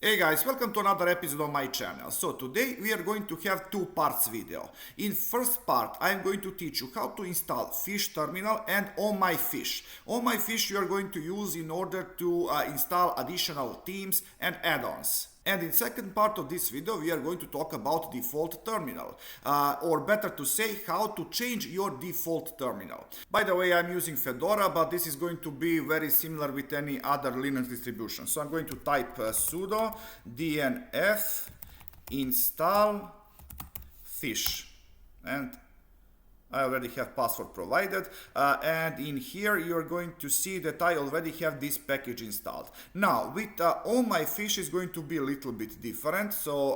Hey guys, welcome to another episode of my channel. So today we are going to have two parts video. In first part I am going to teach you how to install Fish Terminal and OhmyFish. OhmyFish you are going to use in order to install additional themes and add-ons. And in second part of this video we are going to talk about default terminal, or better to say how to change your default terminal. By the way, I'm using Fedora, but this is going to be very similar with any other Linux distribution. So I'm going to type sudo dnf install fish, and I already have password provided, and in here you're going to see that I already have this package installed. Now with OhmyFish is going to be a little bit different, so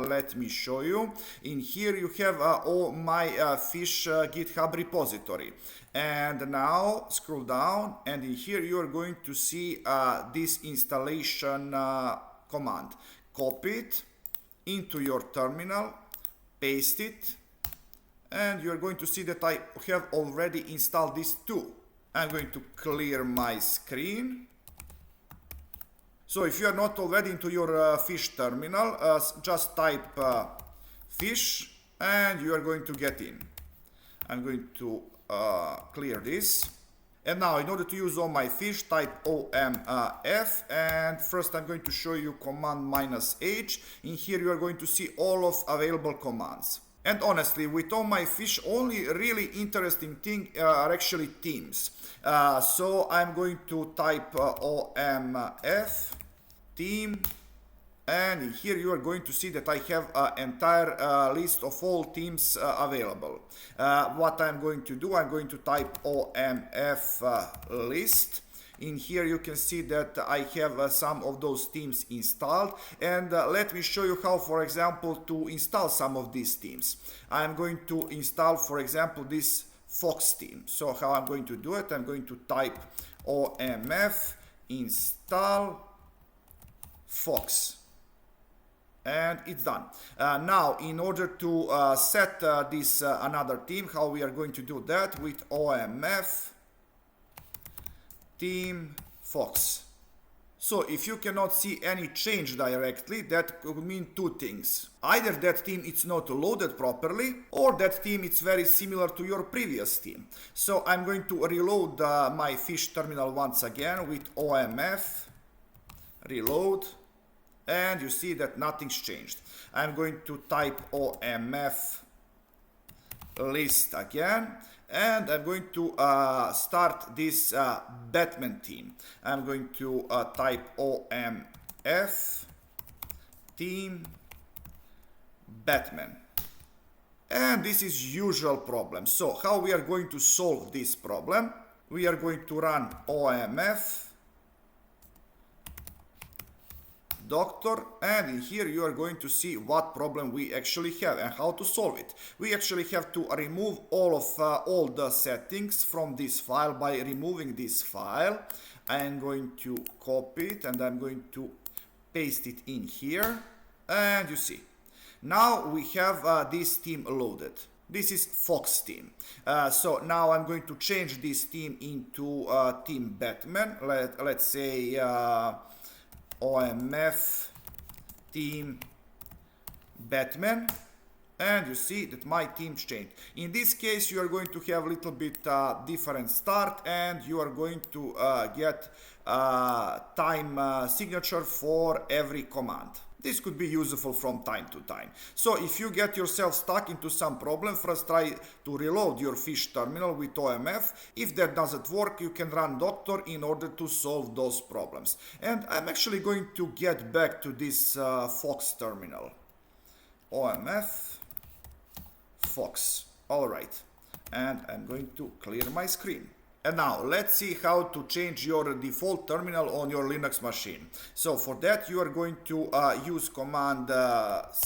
let me show you. In here you have OhmyFish GitHub repository, and now scroll down, and in here you are going to see this installation command. Copy it into your terminal, paste it, and you're going to see that I have already installed these two. I'm going to clear my screen. So if you are not already into your fish terminal, just type fish and you are going to get in. I'm going to clear this. And now in order to use OhmyFish, type omf, and first I'm going to show you command -h. In here you are going to see all of available commands. And honestly, with OhmyFish, only really interesting thing are actually themes. So I'm going to type omf theme, and in here you are going to see that I have an entire list of all themes available. What I'm going to do, I'm going to type omf list. In here you can see that I have some of those themes installed, and let me show you how, for example, to install some of these themes. I'm going to install, for example, this Fox theme. So how I'm going to do it, I'm going to type omf install Fox, and it's done. Now in order to set this another theme, how we are going to do that, with omf theme Fox. So if you cannot see any change directly, that could mean two things. Either that theme it's not loaded properly, or that theme it's very similar to your previous theme. So I'm going to reload my fish terminal once again with omf reload, and you see that nothing's changed. I'm going to type omf list again, and I'm going to start this Batman theme. I'm going to type omf theme Batman, and this is usual problem. So how we are going to solve this problem? We are going to run omf doctor, and in here you are going to see what problem we actually have and how to solve it. We actually have to remove all of all the settings from this file by removing this file. I'm going to copy it and I'm going to paste it in here, and you see now we have this theme loaded. This is Fox theme. So now I'm going to change this theme into theme Batman. Let's say omf theme Batman, and you see that my themes changed. In this case you are going to have a little bit different start, and you are going to get time signature for every command. This could be useful from time to time. So if you get yourself stuck into some problem, first try to reload your fish terminal with omf. If that doesn't work, you can run doctor in order to solve those problems. And I'm actually going to get back to this Fox terminal. omf Fox. All right. And I'm going to clear my screen. And now let's see how to change your default terminal on your Linux machine. So for that you are going to use command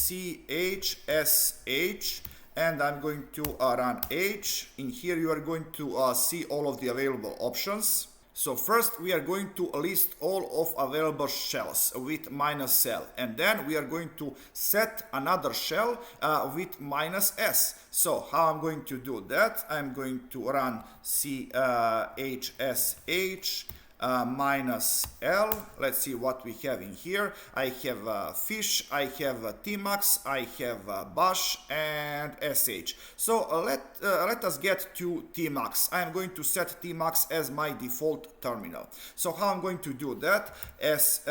chsh, and I'm going to run h. In here you are going to see all of the available options. So first we are going to list all of available shells with -l, and then we are going to set another shell with -s. So how I'm going to do that? I'm going to run chsh minus L. Let's see what we have in here. I have fish, I have Tmax, I have bash and sh. So let us get to Tmax. I'm going to set Tmax as my default terminal. So how I'm going to do that? As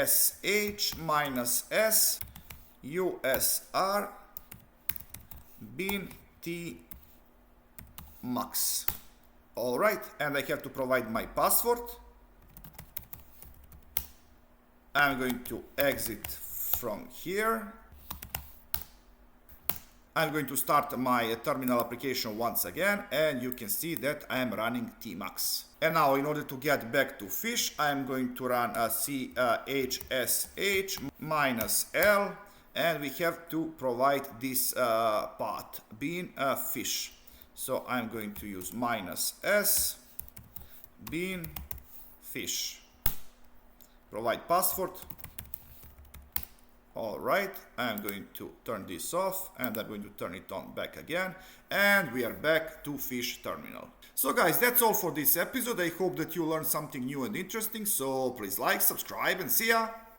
chsh minus s usr bin Tmax. Alright, and I have to provide my password. I'm going to exit from here. I'm going to start my terminal application once again, and you can see that I am running Tmax. And now, in order to get back to fish, I'm going to run chsh minus L, and we have to provide this path, bin fish. So I'm going to use minus s bin fish. Provide password. Alright, I'm going to turn this off and I'm going to turn it on back again, and we are back to fish terminal. So guys, that's all for this episode. I hope that you learned something new and interesting, so please like, subscribe, and see ya!